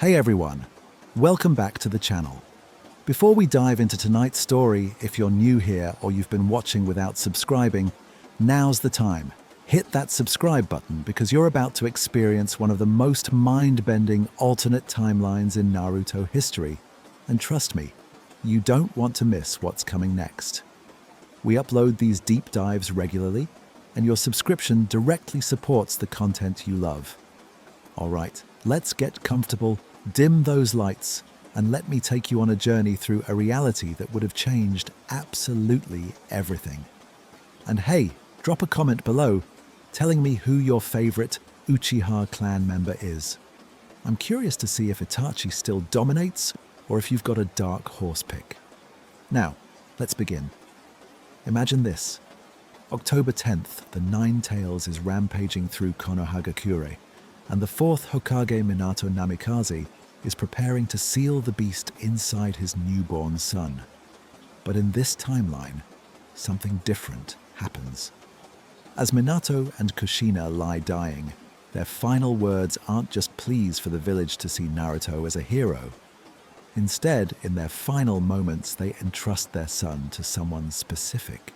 Hey everyone, welcome back to the channel. Before we dive into tonight's story, if you're new here or you've been watching without subscribing, now's the time. Hit that subscribe button because you're about to experience one of the most mind-bending alternate timelines in Naruto history. And trust me, you don't want to miss what's coming next. We upload these deep dives regularly, and your subscription directly supports the content you love. All right, let's get comfortable, dim those lights, and let me take you on a journey through a reality that would have changed absolutely everything. And hey, drop a comment below telling me who your favorite Uchiha clan member is. I'm curious to see if Itachi still dominates or if you've got a dark horse pick. Now, let's begin. Imagine this. October 10th, the Nine Tails is rampaging through Konohagakure, and the fourth Hokage Minato Namikaze is preparing to seal the beast inside his newborn son. But in this timeline, something different happens. As Minato and Kushina lie dying, their final words aren't just pleas for the village to see Naruto as a hero. Instead, in their final moments, they entrust their son to someone specific.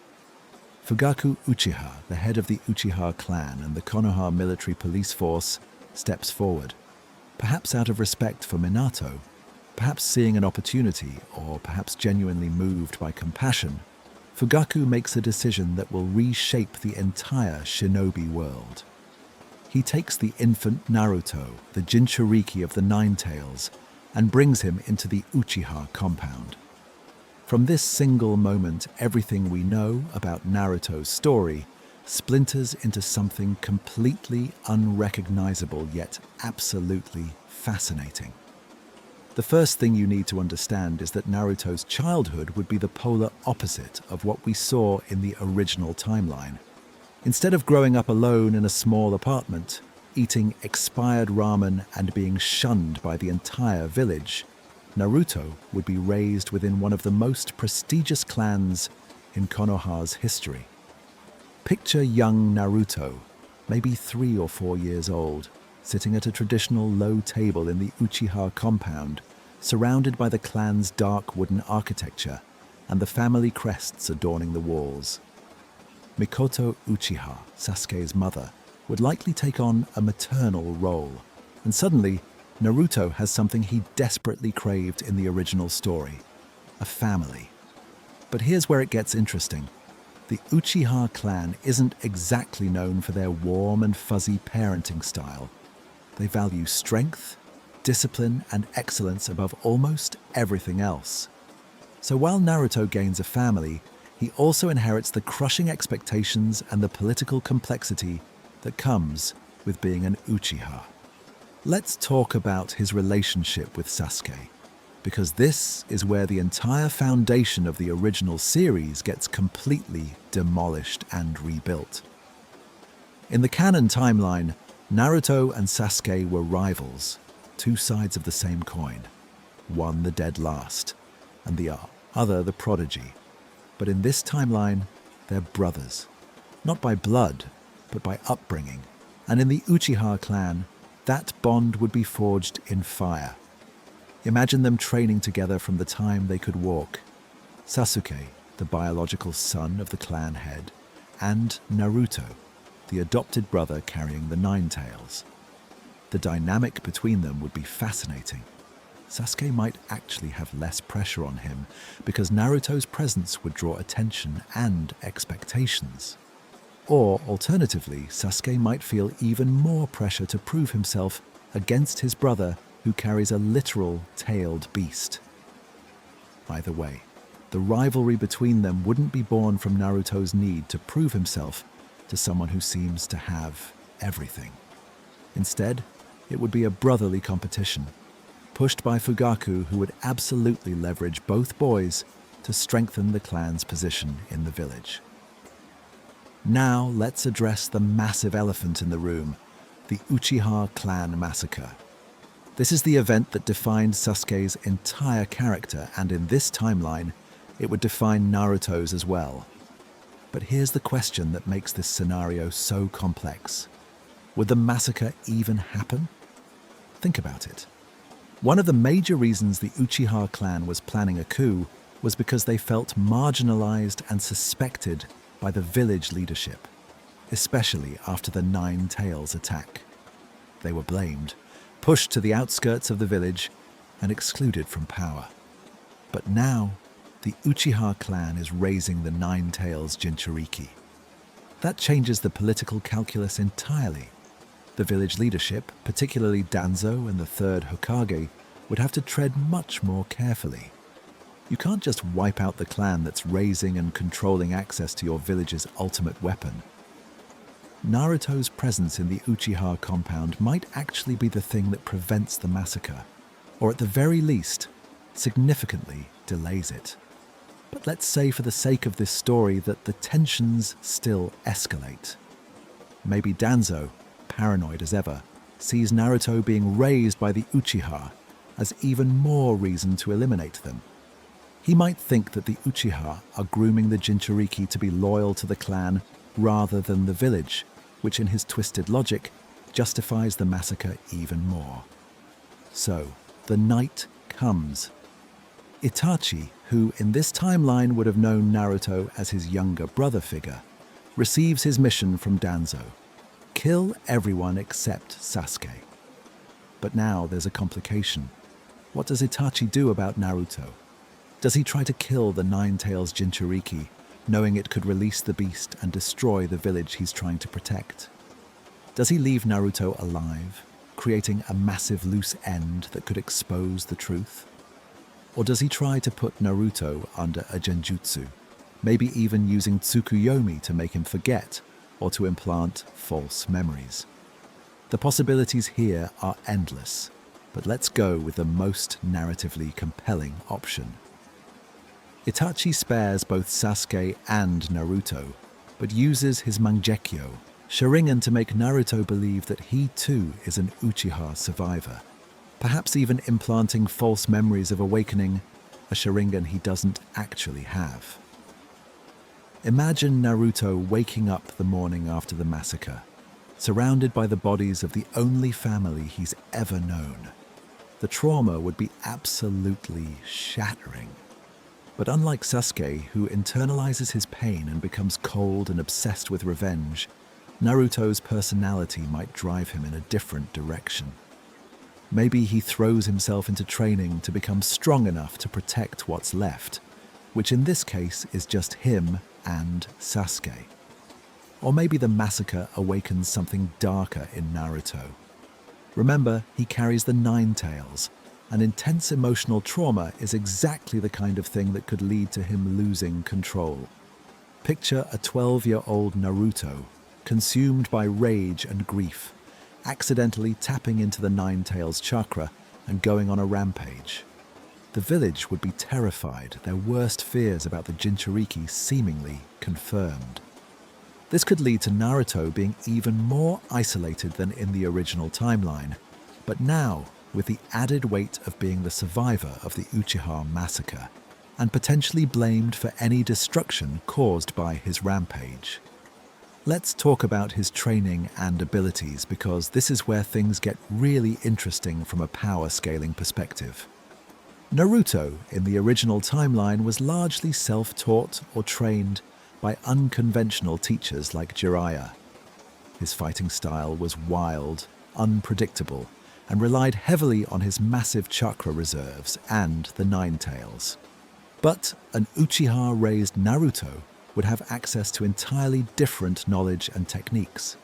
Fugaku Uchiha, the head of the Uchiha clan and the Konoha military police force, steps forward. Perhaps out of respect for Minato, perhaps seeing an opportunity, or perhaps genuinely moved by compassion, Fugaku makes a decision that will reshape the entire shinobi world. He takes the infant Naruto, the Jinchuriki of the Nine Tails, and brings him into the Uchiha compound. From this single moment, everything we know about Naruto's story splinters into something completely unrecognizable yet absolutely fascinating. The first thing you need to understand is that Naruto's childhood would be the polar opposite of what we saw in the original timeline. Instead of growing up alone in a small apartment, eating expired ramen and being shunned by the entire village, Naruto would be raised within one of the most prestigious clans in Konoha's history. Picture young Naruto, maybe 3 or 4 years old, sitting at a traditional low table in the Uchiha compound, surrounded by the clan's dark wooden architecture and the family crests adorning the walls. Mikoto Uchiha, Sasuke's mother, would likely take on a maternal role, and suddenly, Naruto has something he desperately craved in the original story: a family. But here's where it gets interesting. The Uchiha clan isn't exactly known for their warm and fuzzy parenting style. They value strength, discipline, and excellence above almost everything else. So while Naruto gains a family, he also inherits the crushing expectations and the political complexity that comes with being an Uchiha. Let's talk about his relationship with Sasuke, because this is where the entire foundation of the original series gets completely demolished and rebuilt. In the canon timeline, Naruto and Sasuke were rivals, two sides of the same coin, one the dead last, and the other the prodigy. But in this timeline, they're brothers, not by blood, but by upbringing. And in the Uchiha clan, that bond would be forged in fire. Imagine them training together from the time they could walk. Sasuke, the biological son of the clan head, and Naruto, the adopted brother carrying the Nine Tails. The dynamic between them would be fascinating. Sasuke might actually have less pressure on him because Naruto's presence would draw attention and expectations. Or, alternatively, Sasuke might feel even more pressure to prove himself against his brother who carries a literal tailed beast. Either way, the rivalry between them wouldn't be born from Naruto's need to prove himself to someone who seems to have everything. Instead, it would be a brotherly competition, pushed by Fugaku, who would absolutely leverage both boys to strengthen the clan's position in the village. Now let's address the massive elephant in the room, the Uchiha clan massacre. This is the event that defined Sasuke's entire character, and in this timeline, it would define Naruto's as well. But here's the question that makes this scenario so complex. Would the massacre even happen? Think about it. One of the major reasons the Uchiha clan was planning a coup was because they felt marginalized and suspected by the village leadership, especially after the Nine Tails attack. They were blamed, pushed to the outskirts of the village, and excluded from power. But now, the Uchiha clan is raising the Nine Tails Jinchuriki. That changes the political calculus entirely. The village leadership, particularly Danzo and the third Hokage, would have to tread much more carefully. You can't just wipe out the clan that's raising and controlling access to your village's ultimate weapon. Naruto's presence in the Uchiha compound might actually be the thing that prevents the massacre, or at the very least, significantly delays it. But let's say for the sake of this story that the tensions still escalate. Maybe Danzo, paranoid as ever, sees Naruto being raised by the Uchiha as even more reason to eliminate them. He might think that the Uchiha are grooming the Jinchuriki to be loyal to the clan rather than the village, which in his twisted logic justifies the massacre even more. So, the night comes. Itachi, who in this timeline would have known Naruto as his younger brother figure, receives his mission from Danzo: kill everyone except Sasuke. But now there's a complication. What does Itachi do about Naruto? Does he try to kill the Nine Tails Jinchuriki, knowing it could release the beast and destroy the village he's trying to protect? Does he leave Naruto alive, creating a massive loose end that could expose the truth? Or does he try to put Naruto under a genjutsu, maybe even using Tsukuyomi to make him forget or to implant false memories? The possibilities here are endless, but let's go with the most narratively compelling option. Itachi spares both Sasuke and Naruto, but uses his Mangekyo, Sharingan, to make Naruto believe that he too is an Uchiha survivor, perhaps even implanting false memories of awakening, a Sharingan he doesn't actually have. Imagine Naruto waking up the morning after the massacre, surrounded by the bodies of the only family he's ever known. The trauma would be absolutely shattering. But unlike Sasuke, who internalizes his pain and becomes cold and obsessed with revenge, Naruto's personality might drive him in a different direction. Maybe he throws himself into training to become strong enough to protect what's left, which in this case is just him and Sasuke. Or maybe the massacre awakens something darker in Naruto. Remember, he carries the Nine Tails, and intense emotional trauma is exactly the kind of thing that could lead to him losing control. Picture a 12-year-old Naruto, consumed by rage and grief, accidentally tapping into the Nine Tails chakra and going on a rampage. The village would be terrified, their worst fears about the Jinchuriki seemingly confirmed. This could lead to Naruto being even more isolated than in the original timeline, but now with the added weight of being the survivor of the Uchiha massacre, and potentially blamed for any destruction caused by his rampage. Let's talk about his training and abilities, because this is where things get really interesting from a power scaling perspective. Naruto, in the original timeline, was largely self-taught or trained by unconventional teachers like Jiraiya. His fighting style was wild, unpredictable, and relied heavily on his massive chakra reserves and the Nine Tails. But an Uchiha-raised Naruto would have access to entirely different knowledge and techniques.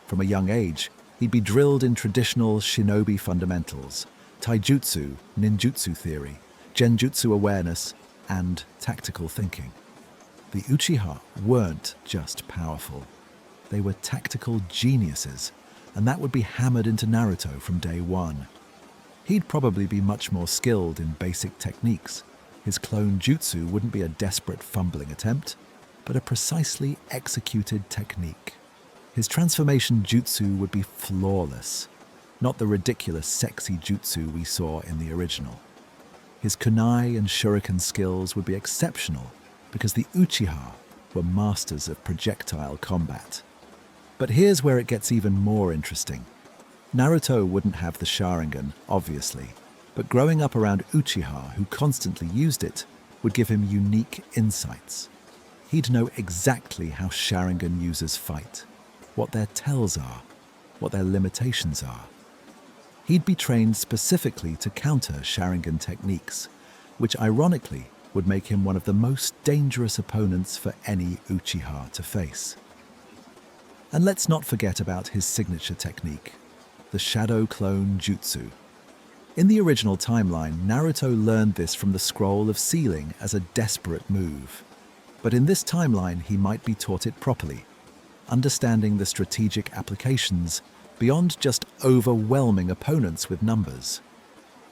From a young age, he'd be drilled in traditional shinobi fundamentals, taijutsu, ninjutsu theory, genjutsu awareness, and tactical thinking. The Uchiha weren't just powerful. They were tactical geniuses, and that would be hammered into Naruto from day one. He'd probably be much more skilled in basic techniques. His clone jutsu wouldn't be a desperate fumbling attempt, but a precisely executed technique. His transformation jutsu would be flawless, not the ridiculous sexy jutsu we saw in the original. His kunai and shuriken skills would be exceptional because the Uchiha were masters of projectile combat. But here's where it gets even more interesting. Naruto wouldn't have the Sharingan, obviously, but growing up around Uchiha, who constantly used it, would give him unique insights. He'd know exactly how Sharingan users fight, what their tells are, what their limitations are. He'd be trained specifically to counter Sharingan techniques, which ironically would make him one of the most dangerous opponents for any Uchiha to face. And let's not forget about his signature technique, the Shadow Clone Jutsu. In the original timeline, Naruto learned this from the Scroll of Sealing as a desperate move. But in this timeline, he might be taught it properly, understanding the strategic applications beyond just overwhelming opponents with numbers.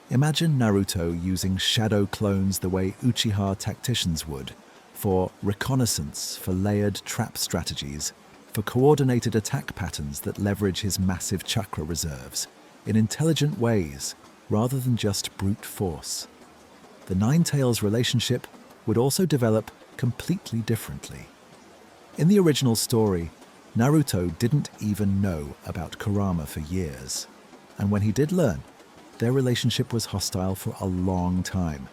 Imagine Naruto using shadow clones the way Uchiha tacticians would, for reconnaissance, for layered trap strategies, for coordinated attack patterns that leverage his massive chakra reserves in intelligent ways rather than just brute force. The Nine-Tails relationship would also develop completely differently. In the original story, Naruto didn't even know about Kurama for years, and when he did learn, their relationship was hostile for a long time.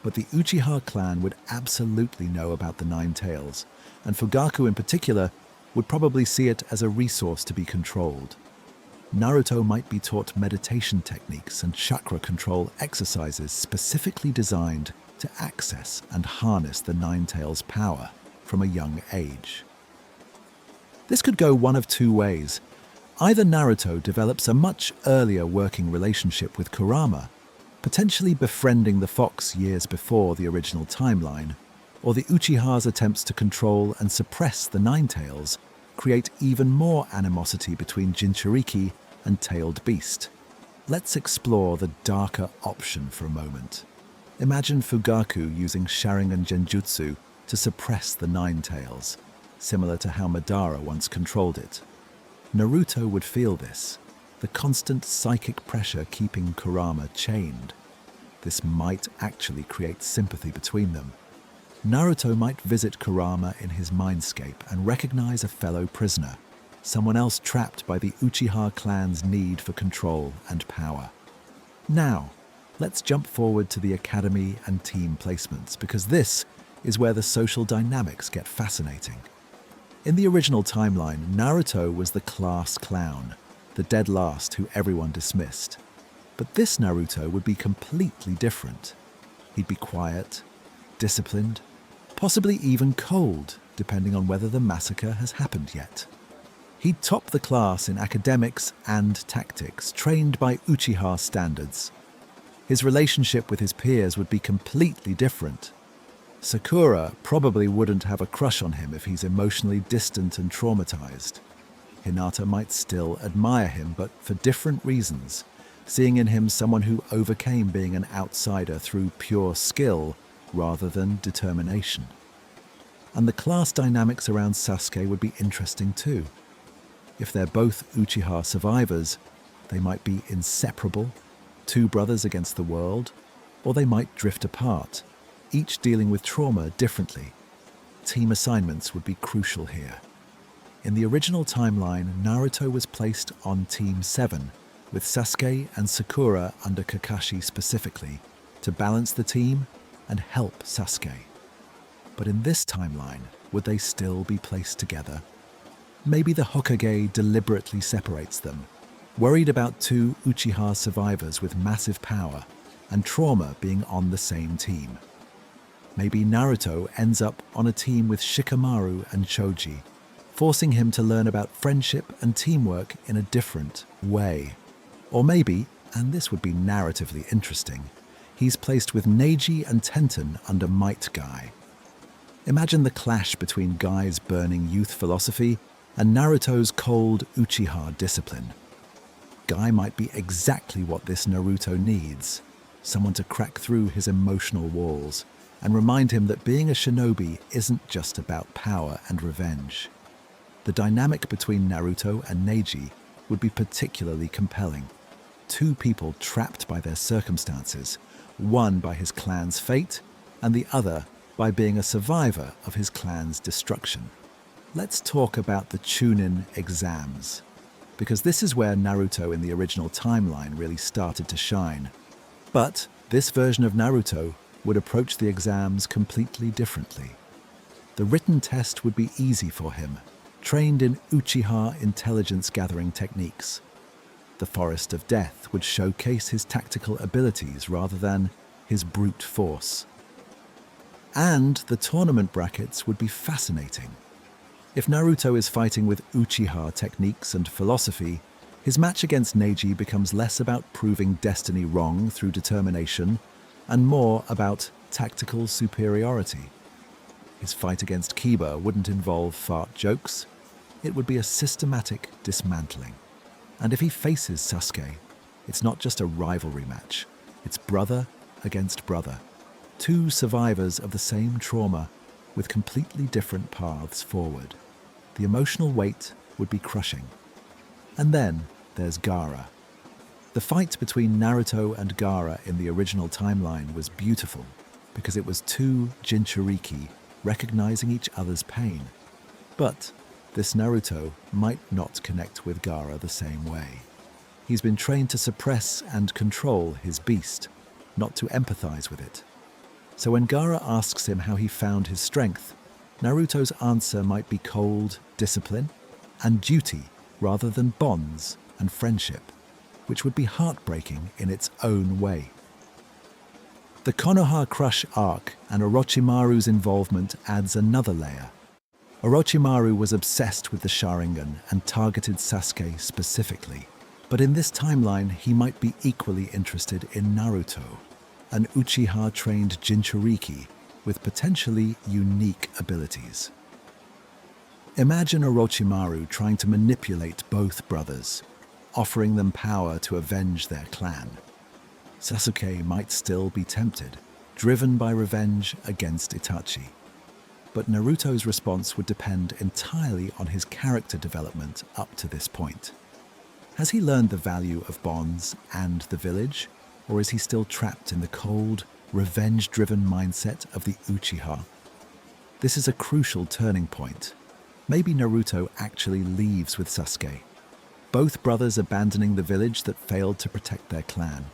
But the Uchiha clan would absolutely know about the Nine-Tails, and Fugaku in particular would probably see it as a resource to be controlled. Naruto might be taught meditation techniques and chakra control exercises specifically designed to access and harness the Nine-Tails' power from a young age. This could go one of two ways. Either Naruto develops a much earlier working relationship with Kurama, potentially befriending the fox years before the original timeline, or the Uchiha's attempts to control and suppress the Nine-Tails create even more animosity between Jinchuriki and Tailed Beast. Let's explore the darker option for a moment. Imagine Fugaku using Sharingan Genjutsu to suppress the Nine-Tails, similar to how Madara once controlled it. Naruto would feel this, the constant psychic pressure keeping Kurama chained. This might actually create sympathy between them. Naruto might visit Kurama in his mindscape and recognize a fellow prisoner, someone else trapped by the Uchiha clan's need for control and power. Now, let's jump forward to the academy and team placements, because this is where the social dynamics get fascinating. In the original timeline, Naruto was the class clown, the dead last who everyone dismissed. But this Naruto would be completely different. He'd be quiet, disciplined, possibly even cold, depending on whether the massacre has happened yet. He'd top the class in academics and tactics, trained by Uchiha standards. His relationship with his peers would be completely different. Sakura probably wouldn't have a crush on him if he's emotionally distant and traumatized. Hinata might still admire him, but for different reasons, seeing in him someone who overcame being an outsider through pure skill rather than determination. And the class dynamics around Sasuke would be interesting too. If they're both Uchiha survivors, they might be inseparable, two brothers against the world, or they might drift apart, each dealing with trauma differently. Team assignments would be crucial here. In the original timeline, Naruto was placed on Team 7, with Sasuke and Sakura under Kakashi specifically, to balance the team and help Sasuke. But in this timeline, would they still be placed together? Maybe the Hokage deliberately separates them, worried about two Uchiha survivors with massive power and trauma being on the same team. Maybe Naruto ends up on a team with Shikamaru and Choji, forcing him to learn about friendship and teamwork in a different way. Or maybe, and this would be narratively interesting, he's placed with Neji and Tenten under Might Guy. Imagine the clash between Guy's burning youth philosophy and Naruto's cold Uchiha discipline. Guy might be exactly what this Naruto needs, someone to crack through his emotional walls and remind him that being a shinobi isn't just about power and revenge. The dynamic between Naruto and Neji would be particularly compelling. Two people trapped by their circumstances, one by his clan's fate and the other by being a survivor of his clan's destruction. Let's talk about the Chunin exams, because this is where Naruto in the original timeline really started to shine. But this version of Naruto would approach the exams completely differently. The written test would be easy for him, trained in Uchiha intelligence-gathering techniques. The Forest of Death would showcase his tactical abilities rather than his brute force. And the tournament brackets would be fascinating. If Naruto is fighting with Uchiha techniques and philosophy, his match against Neji becomes less about proving destiny wrong through determination and more about tactical superiority. His fight against Kiba wouldn't involve fart jokes. It would be a systematic dismantling. And if he faces Sasuke, it's not just a rivalry match. It's brother against brother. Two survivors of the same trauma with completely different paths forward. The emotional weight would be crushing. And then there's Gaara. The fight between Naruto and Gaara in the original timeline was beautiful because it was two Jinchuriki recognizing each other's pain. But this Naruto might not connect with Gaara the same way. He's been trained to suppress and control his beast, not to empathize with it. So when Gaara asks him how he found his strength, Naruto's answer might be cold discipline and duty rather than bonds and friendship, which would be heartbreaking in its own way. The Konoha Crush arc and Orochimaru's involvement adds another layer. Orochimaru was obsessed with the Sharingan and targeted Sasuke specifically, but in this timeline he might be equally interested in Naruto, an Uchiha-trained Jinchuriki with potentially unique abilities. Imagine Orochimaru trying to manipulate both brothers, offering them power to avenge their clan. Sasuke might still be tempted, driven by revenge against Itachi. But Naruto's response would depend entirely on his character development up to this point. Has he learned the value of bonds and the village, or is he still trapped in the cold, revenge-driven mindset of the Uchiha? This is a crucial turning point. Maybe Naruto actually leaves with Sasuke, both brothers abandoning the village that failed to protect their clan.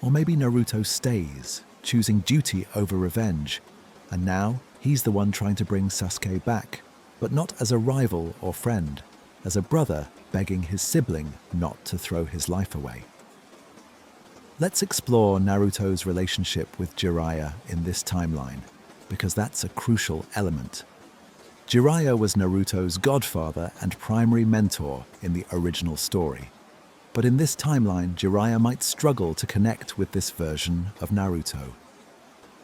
Or maybe Naruto stays, choosing duty over revenge, and now he's the one trying to bring Sasuke back, but not as a rival or friend, as a brother begging his sibling not to throw his life away. Let's explore Naruto's relationship with Jiraiya in this timeline, because that's a crucial element. Jiraiya was Naruto's godfather and primary mentor in the original story. But in this timeline, Jiraiya might struggle to connect with this version of Naruto.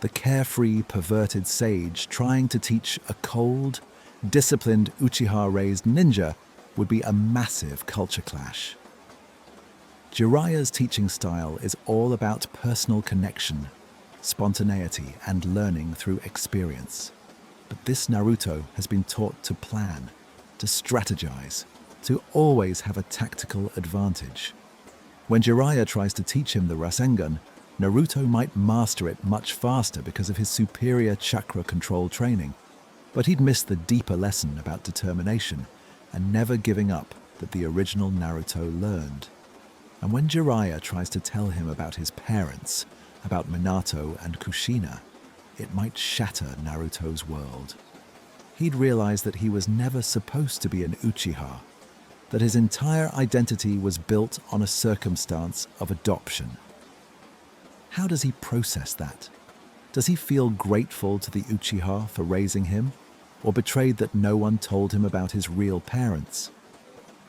The carefree, perverted sage trying to teach a cold, disciplined Uchiha-raised ninja would be a massive culture clash. Jiraiya's teaching style is all about personal connection, spontaneity, and learning through experience. But this Naruto has been taught to plan, to strategize, to always have a tactical advantage. When Jiraiya tries to teach him the Rasengan, Naruto might master it much faster because of his superior chakra control training. But he'd miss the deeper lesson about determination and never giving up that the original Naruto learned. And when Jiraiya tries to tell him about his parents, about Minato and Kushina, it might shatter Naruto's world. He'd realize that he was never supposed to be an Uchiha, that his entire identity was built on a circumstance of adoption. How does he process that? Does he feel grateful to the Uchiha for raising him, or betrayed that no one told him about his real parents?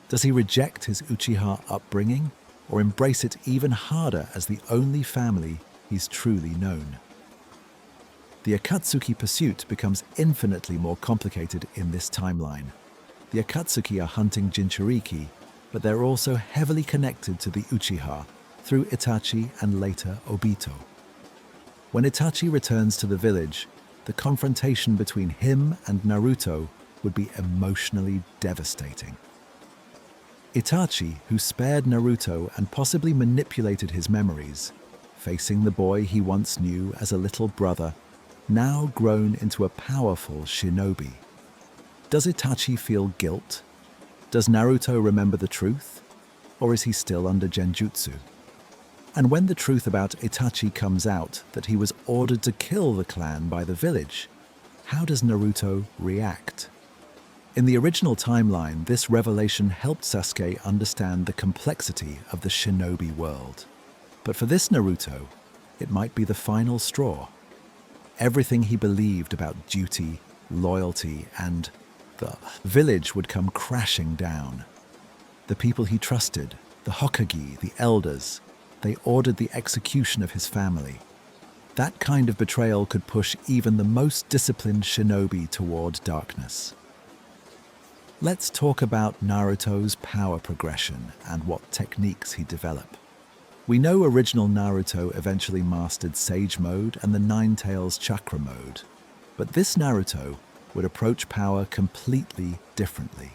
Does he reject his Uchiha upbringing, or embrace it even harder as the only family he's truly known? The Akatsuki pursuit becomes infinitely more complicated in this timeline. The Akatsuki are hunting Jinchuriki, but they're also heavily connected to the Uchiha through Itachi and later Obito. When Itachi returns to the village, the confrontation between him and Naruto would be emotionally devastating. Itachi, who spared Naruto and possibly manipulated his memories, facing the boy he once knew as a little brother, now grown into a powerful shinobi. Does Itachi feel guilt? Does Naruto remember the truth? Or is he still under Genjutsu? And when the truth about Itachi comes out, that he was ordered to kill the clan by the village, how does Naruto react? In the original timeline, this revelation helped Sasuke understand the complexity of the shinobi world. But for this Naruto, it might be the final straw. Everything he believed about duty, loyalty, and the village would come crashing down. The people he trusted, the Hokage, the elders, they ordered the execution of his family. That kind of betrayal could push even the most disciplined shinobi toward darkness. Let's talk about Naruto's power progression and what techniques he developed. We know original Naruto eventually mastered Sage Mode and the Nine Tails Chakra Mode, but this Naruto would approach power completely differently.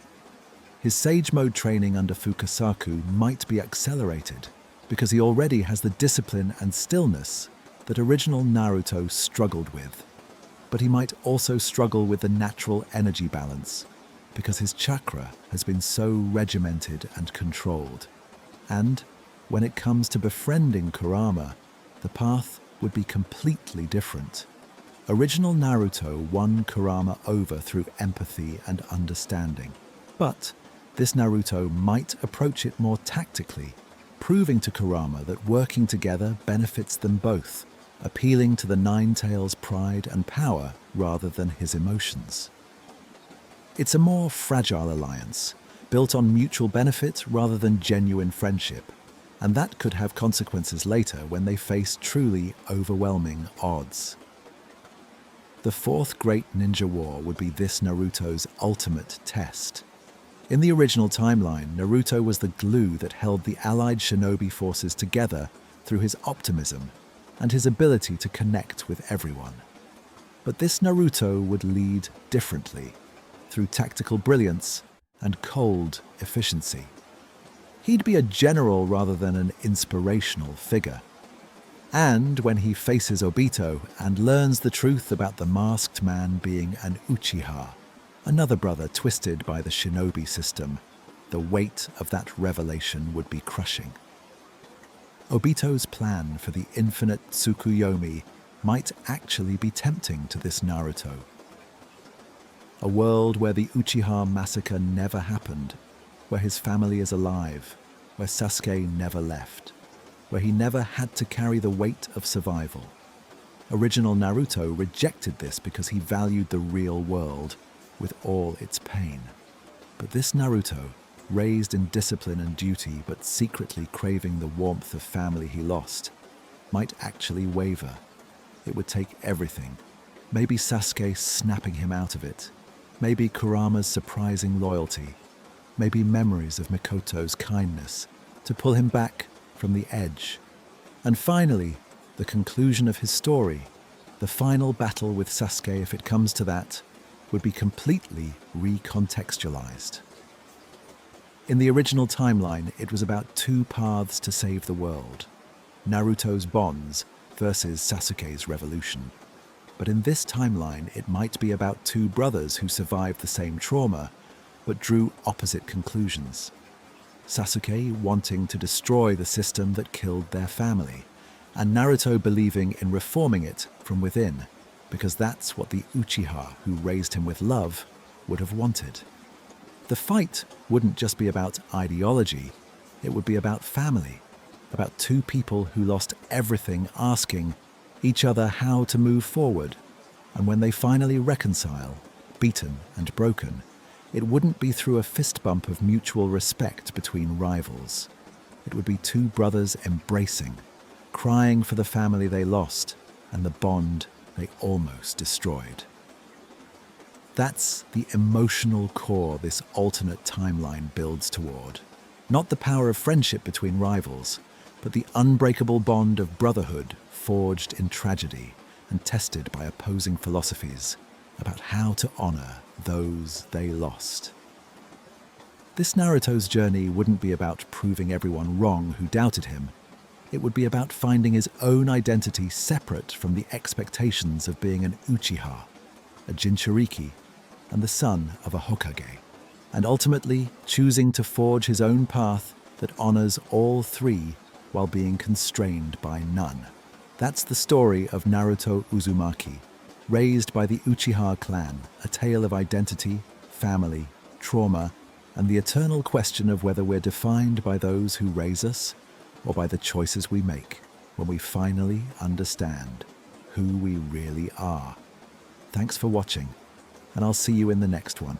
His Sage Mode training under Fukasaku might be accelerated because he already has the discipline and stillness that original Naruto struggled with. But he might also struggle with the natural energy balance because his chakra has been so regimented and controlled. And when it comes to befriending Kurama, the path would be completely different. Original Naruto won Kurama over through empathy and understanding. But this Naruto might approach it more tactically, proving to Kurama that working together benefits them both, appealing to the Nine Tails' pride and power rather than his emotions. It's a more fragile alliance, built on mutual benefit rather than genuine friendship, and that could have consequences later when they face truly overwhelming odds. The fourth great ninja war would be this Naruto's ultimate test. In the original timeline, Naruto was the glue that held the allied shinobi forces together through his optimism and his ability to connect with everyone. But this Naruto would lead differently, through tactical brilliance and cold efficiency. He'd be a general rather than an inspirational figure. And when he faces Obito and learns the truth about the masked man being an Uchiha, another brother twisted by the shinobi system, the weight of that revelation would be crushing. Obito's plan for the infinite Tsukuyomi might actually be tempting to this Naruto. A world where the Uchiha massacre never happened, where his family is alive, where Sasuke never left, where he never had to carry the weight of survival. Original Naruto rejected this because he valued the real world with all its pain. But this Naruto, raised in discipline and duty but secretly craving the warmth of family he lost, might actually waver. It would take everything. Maybe Sasuke snapping him out of it. Maybe Kurama's surprising loyalty. Maybe memories of Mikoto's kindness to pull him back from the edge. And finally, the conclusion of his story, the final battle with Sasuke, if it comes to that, would be completely recontextualized. In the original timeline, it was about two paths to save the world: Naruto's bonds versus Sasuke's revolution. But in this timeline, it might be about two brothers who survived the same trauma, but drew opposite conclusions. Sasuke wanting to destroy the system that killed their family, and Naruto believing in reforming it from within, because that's what the Uchiha who raised him with love would have wanted. The fight wouldn't just be about ideology, it would be about family, about two people who lost everything asking each other how to move forward. And when they finally reconcile, beaten and broken, it wouldn't be through a fist bump of mutual respect between rivals. It would be two brothers embracing, crying for the family they lost and the bond they almost destroyed. That's the emotional core this alternate timeline builds toward. Not the power of friendship between rivals, but the unbreakable bond of brotherhood forged in tragedy and tested by opposing philosophies about how to honor those they lost. This Naruto's journey wouldn't be about proving everyone wrong who doubted him. It would be about finding his own identity separate from the expectations of being an Uchiha, a Jinchuriki, and the son of a Hokage, and ultimately choosing to forge his own path that honors all three while being constrained by none. That's the story of Naruto Uzumaki, raised by the Uchiha clan, a tale of identity, family, trauma, and the eternal question of whether we're defined by those who raise us or by the choices we make when we finally understand who we really are. Thanks for watching, and I'll see you in the next one.